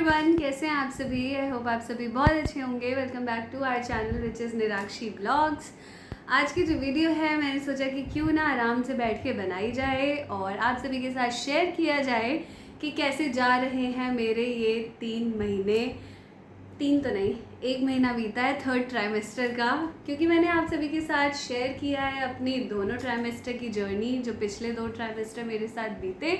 Everyone, कैसे हैं आप सभी। आई होप आप सभी बहुत अच्छे होंगे। Welcome back to our channel which is Nirakshi blogs. आज की जो वीडियो है मैंने सोचा कि क्यों ना आराम से बैठ के बनाई जाए और आप सभी के साथ शेयर किया जाए कि कैसे जा रहे हैं मेरे ये 3 महीने। 3 तो नहीं, 1 महीना बीता है थर्ड ट्राइमेस्टर का, क्योंकि मैंने आप सभी के साथ शेयर किया है अपनी दोनों ट्राइमेस्टर की जर्नी जो पिछले 2 ट्राइमेस्टर मेरे साथ बीते।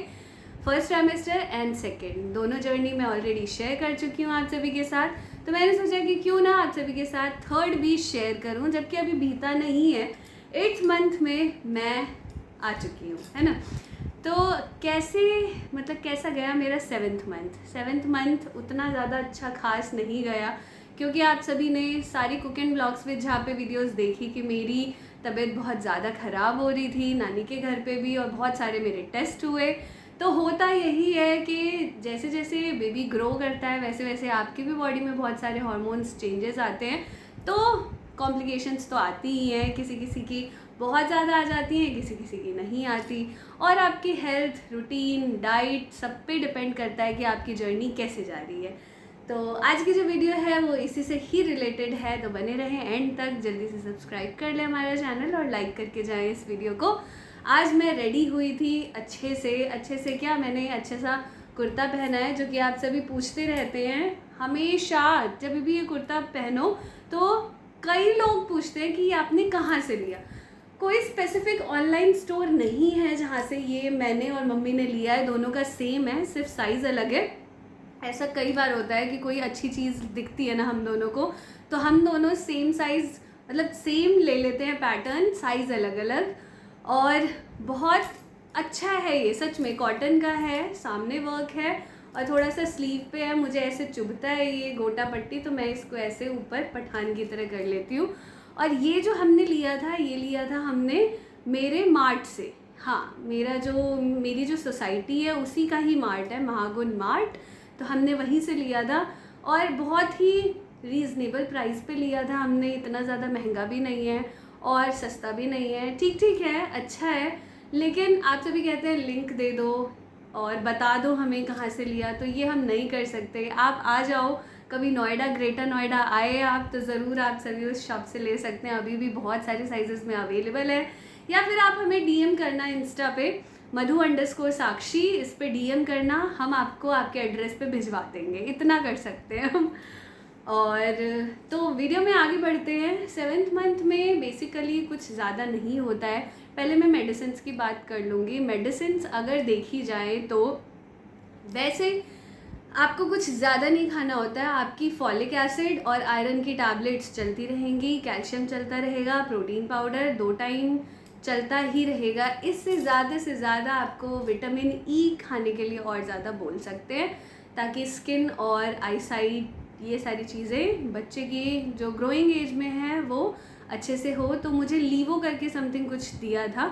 फर्स्ट ट्राइमेस्टर एंड सेकेंड दोनों जर्नी मैं ऑलरेडी शेयर कर चुकी हूँ आप सभी के साथ। तो मैंने सोचा कि क्यों ना आप सभी के साथ थर्ड भी शेयर करूँ, जबकि अभी बीता नहीं है। 8th मंथ में मैं आ चुकी हूँ, है ना। तो कैसे मतलब कैसा गया मेरा 7th मंथ उतना ज़्यादा अच्छा खास नहीं गया, क्योंकि आप सभी ने सारी कुक एंड ब्लॉग्स में जहाँ पे वीडियोस देखी कि मेरी तबीयत बहुत ज़्यादा ख़राब हो रही थी, नानी के घर पे भी, और बहुत सारे मेरे टेस्ट हुए। तो होता यही है कि जैसे जैसे बेबी ग्रो करता है वैसे वैसे आपकी भी बॉडी में बहुत सारे हार्मोन्स चेंजेस आते हैं, तो कॉम्प्लिकेशंस तो आती ही हैं। किसी किसी की बहुत ज़्यादा आ जाती हैं, किसी किसी की नहीं आती, और आपकी हेल्थ रूटीन डाइट सब पे डिपेंड करता है कि आपकी जर्नी कैसे जा रही है। तो आज की जो वीडियो है वो इसी से ही रिलेटेड है, तो बने रहें एंड तक। जल्दी से सब्सक्राइब कर लें हमारा चैनल और लाइक करके जाएं इस वीडियो को। आज मैं रेडी हुई थी अच्छे से क्या, मैंने अच्छे सा कुर्ता पहना है, जो कि आप सभी पूछते रहते हैं हमेशा। जब भी ये कुर्ता पहनो तो कई लोग पूछते हैं कि ये आपने कहाँ से लिया। कोई स्पेसिफिक ऑनलाइन स्टोर नहीं है जहाँ से ये मैंने और मम्मी ने लिया है, दोनों का सेम है, सिर्फ साइज़ अलग है। ऐसा कई बार होता है कि कोई अच्छी चीज़ दिखती है ना हम दोनों को, तो हम दोनों सेम साइज़ मतलब सेम ले लेते हैं पैटर्न, साइज़ अलग अलग। और बहुत अच्छा है ये, सच में कॉटन का है, सामने वर्क है और थोड़ा सा स्लीव पे है। मुझे ऐसे चुभता है ये गोटा पट्टी, तो मैं इसको ऐसे ऊपर पठान की तरह कर लेती हूँ। और ये जो हमने लिया था, ये लिया था हमने मेरे मार्ट से। हाँ, मेरी जो सोसाइटी है उसी का ही मार्ट है, महागुन मार्ट। तो हमने वहीं से लिया था और बहुत ही रीज़नेबल प्राइस पे लिया था हमने। इतना ज़्यादा महंगा भी नहीं है और सस्ता भी नहीं है, ठीक ठीक है, अच्छा है। लेकिन आप सभी कहते हैं लिंक दे दो और बता दो हमें कहाँ से लिया, तो ये हम नहीं कर सकते। आप आ जाओ कभी नोएडा, ग्रेटर नोएडा आए आप, तो ज़रूर आप सभी उस शॉप से ले सकते हैं। अभी भी बहुत सारे साइजेस में अवेलेबल है। या फिर आप हमें डीएम करना इंस्टा पे मधु_साक्षी, इस पे डीएम करना, हम आपको आपके एड्रेस पे भिजवा देंगे, इतना कर सकते हैं हम। और तो वीडियो में आगे बढ़ते हैं। 7th मंथ में बेसिकली कुछ ज़्यादा नहीं होता है। पहले मैं मेडिसिन्स की बात कर लूँगी। मेडिसिन्स अगर देखी जाए तो वैसे आपको कुछ ज़्यादा नहीं खाना होता है। आपकी फॉलिक एसिड और आयरन की टैबलेट्स चलती रहेंगी, कैल्शियम चलता रहेगा, प्रोटीन पाउडर 2 टाइम चलता ही रहेगा। इससे ज़्यादा आपको विटामिन ई खाने के लिए और ज़्यादा बोल सकते हैं, ताकि स्किन और आईसाइट, ये सारी चीज़ें बच्चे की जो ग्रोइंग एज में है वो अच्छे से हो। तो मुझे लीवो करके समथिंग कुछ दिया था,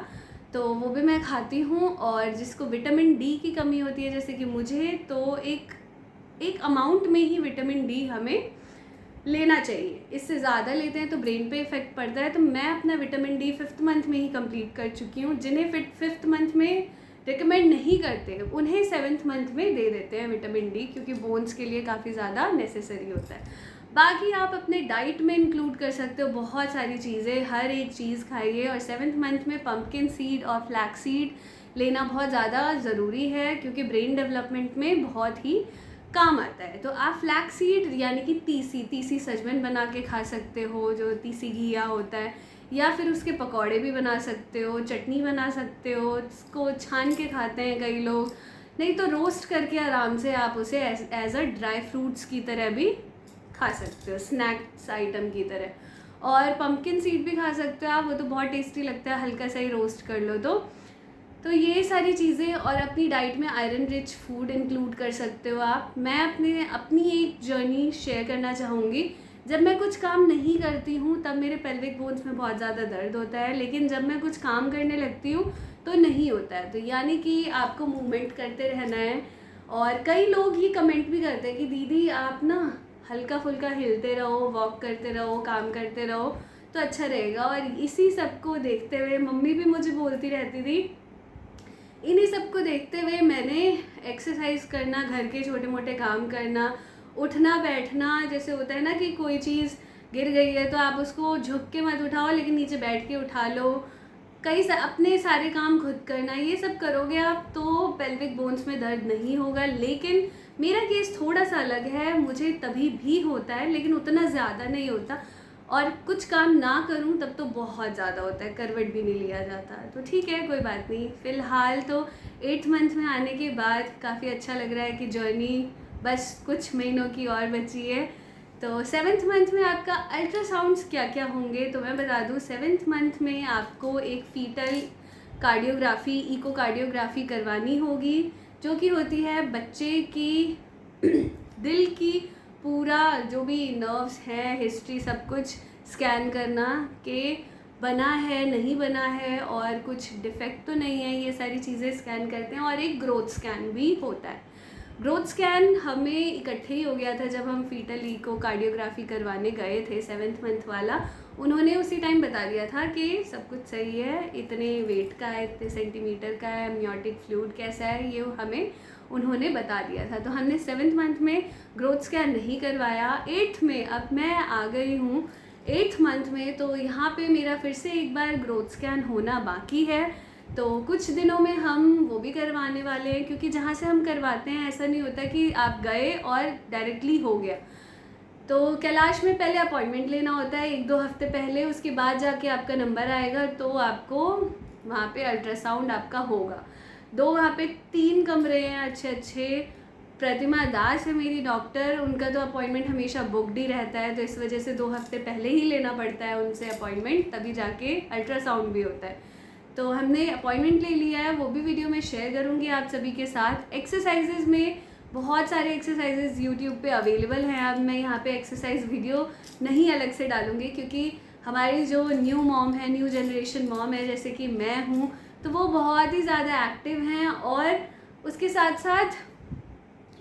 तो वो भी मैं खाती हूँ। और जिसको विटामिन डी की कमी होती है जैसे कि मुझे, तो एक अमाउंट में ही विटामिन डी हमें लेना चाहिए। इससे ज़्यादा लेते हैं तो ब्रेन पे इफ़ेक्ट पड़ता है। तो मैं अपना विटामिन डी 5th मंथ में ही कंप्लीट कर चुकी हूँ। जिन्हें 5th मंथ में रिकमेंड नहीं करते उन्हें 7th मंथ में दे देते हैं विटामिन डी, क्योंकि बोन्स के लिए काफ़ी ज़्यादा नेसेसरी होता है। बाकी आप अपने डाइट में इंक्लूड कर सकते हो बहुत सारी चीज़ें, हर एक चीज़ खाइए। और 7th मंथ में पंपकिन सीड और फ्लैक्स सीड लेना बहुत ज़्यादा ज़रूरी है, क्योंकि ब्रेन डेवलपमेंट में बहुत ही काम आता है। तो आप फ्लैक्स सीड यानी कि तीसी सजमन बना के खा सकते हो, जो तीसी घिया होता है, या फिर उसके पकौड़े भी बना सकते हो, चटनी बना सकते हो, उसको छान के खाते हैं कई लोग, नहीं तो रोस्ट करके आराम से आप उसे एज अ ड्राई फ्रूट्स की तरह भी खा सकते हो, स्नैक्स आइटम की तरह। और पंपकिन सीड भी खा सकते हो आप, वो तो बहुत टेस्टी लगता है, हल्का सा ही रोस्ट कर लो तो ये सारी चीज़ें। और अपनी डाइट में आयरन रिच फूड इंक्लूड कर सकते हो आप। मैं अपनी एक जर्नी शेयर करना चाहूँगी। जब मैं कुछ काम नहीं करती हूँ तब मेरे पेल्विक बोन्स में बहुत ज़्यादा दर्द होता है, लेकिन जब मैं कुछ काम करने लगती हूँ तो नहीं होता है। तो यानी कि आपको मूवमेंट करते रहना है। और कई लोग ये कमेंट भी करते हैं कि दीदी आप ना हल्का फुल्का हिलते रहो, वॉक करते रहो, काम करते रहो, तो अच्छा रहेगा। और इसी सब को देखते हुए मम्मी भी मुझे बोलती रहती थी, इन्हीं सब को देखते हुए मैंने एक्सरसाइज करना, घर के छोटे मोटे काम करना, उठना बैठना, जैसे होता है ना कि कोई चीज़ गिर गई है तो आप उसको झुक के मत उठाओ लेकिन नीचे बैठ के उठा लो, अपने सारे काम खुद करना, ये सब करोगे आप तो पेल्विक बोन्स में दर्द नहीं होगा। लेकिन मेरा केस थोड़ा सा अलग है, मुझे तभी भी होता है लेकिन उतना ज़्यादा नहीं होता, और कुछ काम ना करूं तब तो बहुत ज़्यादा होता है, करवट भी नहीं लिया जाता। तो ठीक है, कोई बात नहीं। फ़िलहाल तो 8th मंथ में आने के बाद काफ़ी अच्छा लग रहा है कि जर्नी बस कुछ महीनों की और बची है। तो 7th मंथ में आपका अल्ट्रासाउंड्स क्या क्या होंगे तो मैं बता दूं, 7th मंथ में आपको एक फीटल कार्डियोग्राफी, इकोकार्डियोग्राफी करवानी होगी, जो कि होती है बच्चे की दिल की पूरा जो भी नर्व्स हैं, हिस्ट्री, सब कुछ स्कैन करना कि बना है नहीं बना है और कुछ डिफेक्ट तो नहीं है, ये सारी चीज़ें स्कैन करते हैं। और एक ग्रोथ स्कैन भी होता है। ग्रोथ स्कैन हमें इकट्ठे ही हो गया था जब हम फीटल इकोकार्डियोग्राफी करवाने गए थे 7th मंथ वाला। उन्होंने उसी टाइम बता दिया था कि सब कुछ सही है, इतने वेट का है, इतने सेंटीमीटर का है, एमनियोटिक फ्लूइड कैसा है, ये हमें उन्होंने बता दिया था। तो हमने 7th मंथ में ग्रोथ स्कैन नहीं करवाया। 8th में अब मैं आ गई हूँ 8th मंथ में, तो यहाँ पे मेरा फिर से एक बार ग्रोथ स्कैन होना बाकी है। तो कुछ दिनों में हम वो भी करवाने वाले हैं, क्योंकि जहाँ से हम करवाते हैं ऐसा नहीं होता कि आप गए और डायरेक्टली हो गया। तो कैलाश में पहले अपॉइंटमेंट लेना होता है 1-2 हफ्ते पहले, उसके बाद जाके आपका नंबर आएगा तो आपको वहाँ पे अल्ट्रासाउंड आपका होगा। वहाँ पे 3 कमरे हैं अच्छे अच्छे। प्रतिमा दास है मेरी डॉक्टर, उनका तो अपॉइंटमेंट हमेशा बुकड ही रहता है, तो इस वजह से 2 हफ्ते पहले ही लेना पड़ता है उनसे अपॉइंटमेंट, तभी जाके अल्ट्रासाउंड भी होता है। तो हमने अपॉइंटमेंट ले लिया है, वो भी वीडियो में शेयर करूँगी आप सभी के साथ। एक्सरसाइजेज़ में बहुत सारे एक्सरसाइजेज़ यूट्यूब पे अवेलेबल हैं। अब मैं यहाँ पे एक्सरसाइज वीडियो नहीं अलग से डालूँगी, क्योंकि हमारी जो न्यू मॉम है, न्यू जनरेशन मॉम है जैसे कि मैं हूँ, तो वो बहुत ही ज़्यादा एक्टिव हैं और उसके साथ साथ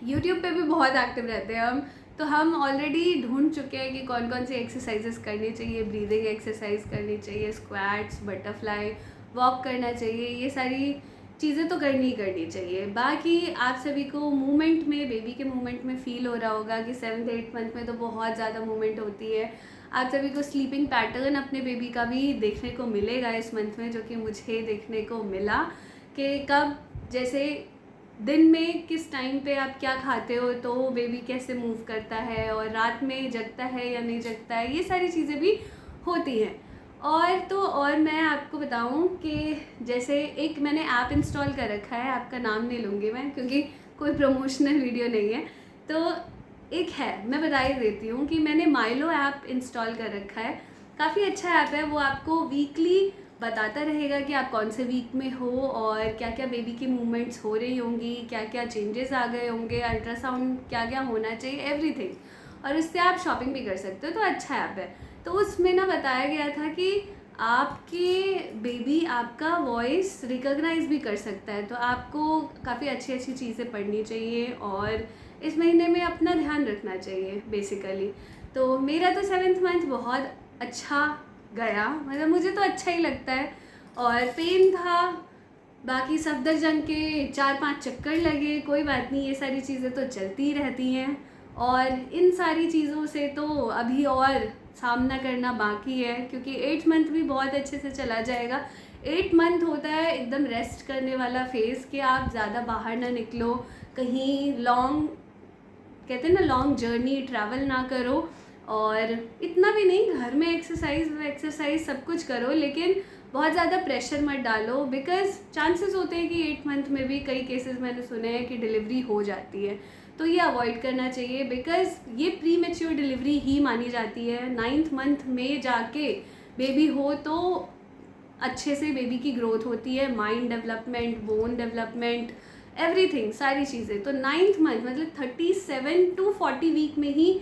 यूट्यूब पे भी बहुत एक्टिव रहते हैं हम। तो हम ऑलरेडी ढूंढ चुके हैं कि कौन कौन सी एक्सरसाइजेस करनी चाहिए, ब्रीदिंग एक्सरसाइज करनी चाहिए, स्क्वाट्स, बटरफ्लाई, वॉक करना चाहिए, ये सारी चीज़ें तो करनी ही करनी चाहिए। बाकी आप सभी को मूवमेंट में, बेबी के मूवमेंट में फ़ील हो रहा होगा कि 7th-8th मंथ में तो बहुत ज़्यादा मूवमेंट होती है। आप सभी को स्लीपिंग पैटर्न अपने बेबी का भी देखने को मिलेगा इस मंथ में, जो कि मुझे देखने को मिला कि कब, जैसे दिन में किस टाइम पे आप क्या खाते हो तो बेबी कैसे मूव करता है, और रात में जगता है या नहीं जगता है, ये सारी चीज़ें भी होती हैं। और मैं आपको बताऊं कि जैसे एक मैंने ऐप इंस्टॉल कर रखा है, आपका नाम नहीं लूँगी मैं क्योंकि कोई प्रमोशनल वीडियो नहीं है, तो एक है, मैं बता ही देती हूँ कि मैंने माइलो ऐप इंस्टॉल कर रखा है। काफ़ी अच्छा ऐप है, वो आपको वीकली बताता रहेगा कि आप कौन से वीक में हो और क्या क्या बेबी की मूवमेंट्स हो रही होंगी, क्या क्या चेंजेस आ गए होंगे, अल्ट्रासाउंड क्या क्या होना चाहिए, एवरीथिंग। और इससे आप शॉपिंग भी कर सकते हो, तो अच्छा ऐप है। तो उसमें ना बताया गया था कि आपके बेबी आपका वॉइस रिकॉग्नाइज भी कर सकता है, तो आपको काफ़ी अच्छी अच्छी चीज़ें पढ़नी चाहिए और इस महीने में अपना ध्यान रखना चाहिए बेसिकली। तो मेरा तो 7th मंथ बहुत अच्छा गया, मतलब मुझे तो अच्छा ही लगता है। और पेन था, बाकी सफदरजंग के 4-5 चक्कर लगे, कोई बात नहीं, ये सारी चीज़ें तो चलती ही रहती हैं। और इन सारी चीज़ों से तो अभी और सामना करना बाकी है, क्योंकि 8th मंथ भी बहुत अच्छे से चला जाएगा। 8th मंथ होता है एकदम रेस्ट करने वाला फेज़, कि आप ज़्यादा बाहर ना निकलो, कहीं लॉन्ग, कहते हैं ना लॉन्ग जर्नी ट्रैवल ना करो, और इतना भी नहीं, घर में एक्सरसाइज सब कुछ करो, लेकिन बहुत ज़्यादा प्रेशर मत डालो, बिकॉज़ चांसेस होते हैं कि 8th मंथ में भी कई केसेस मैंने सुने हैं कि डिलीवरी हो जाती है, तो ये अवॉइड करना चाहिए, बिकॉज़ ये प्री मैच्योर डिलीवरी ही मानी जाती है। 9th मंथ में जाके बेबी हो तो अच्छे से बेबी की ग्रोथ होती है, mind development, bone development, everything, सारी चीज़ें। तो 9th मंथ मतलब 37 to 40 वीक में ही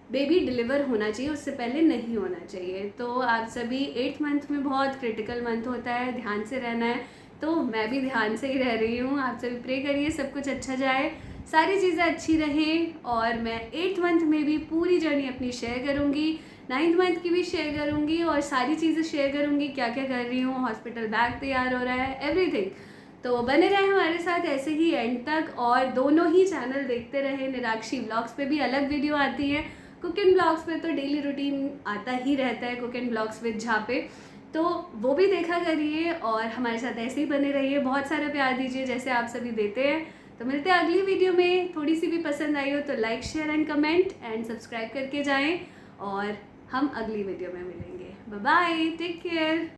बेबी डिलीवर होना चाहिए, उससे पहले नहीं होना चाहिए। तो आप सभी 8th मंथ में बहुत क्रिटिकल मंथ होता है, ध्यान से रहना है, तो मैं भी ध्यान से ही रह रही हूँ। आप सभी प्रे करिए सब कुछ अच्छा जाए, सारी चीज़ें अच्छी रहें, और मैं 8th मंथ में भी पूरी जर्नी अपनी शेयर करूँगी, 9th मंथ की भी शेयर करूँगी, और सारी चीज़ें शेयर करूँगी, क्या क्या कर रही हूँ, हॉस्पिटल बैग तैयार हो रहा है, एवरीथिंग। तो बने रहे हमारे साथ ऐसे ही एंड तक, और दोनों ही चैनल देखते रहे। निराक्षी ब्लॉग्स पे भी अलग वीडियो आती है, कुक एंड ब्लॉग्स पे तो डेली रूटीन आता ही रहता है, cook and blogs with Jha पे, तो वो भी देखा करिए और हमारे साथ ऐसे ही बने रहिए। बहुत सारा प्यार दीजिए जैसे आप सभी देते हैं। तो मिलते हैं अगली वीडियो में। थोड़ी सी भी पसंद आई हो तो like share and comment and subscribe करके जाएं, और हम अगली वीडियो में मिलेंगे। Bye bye, take care.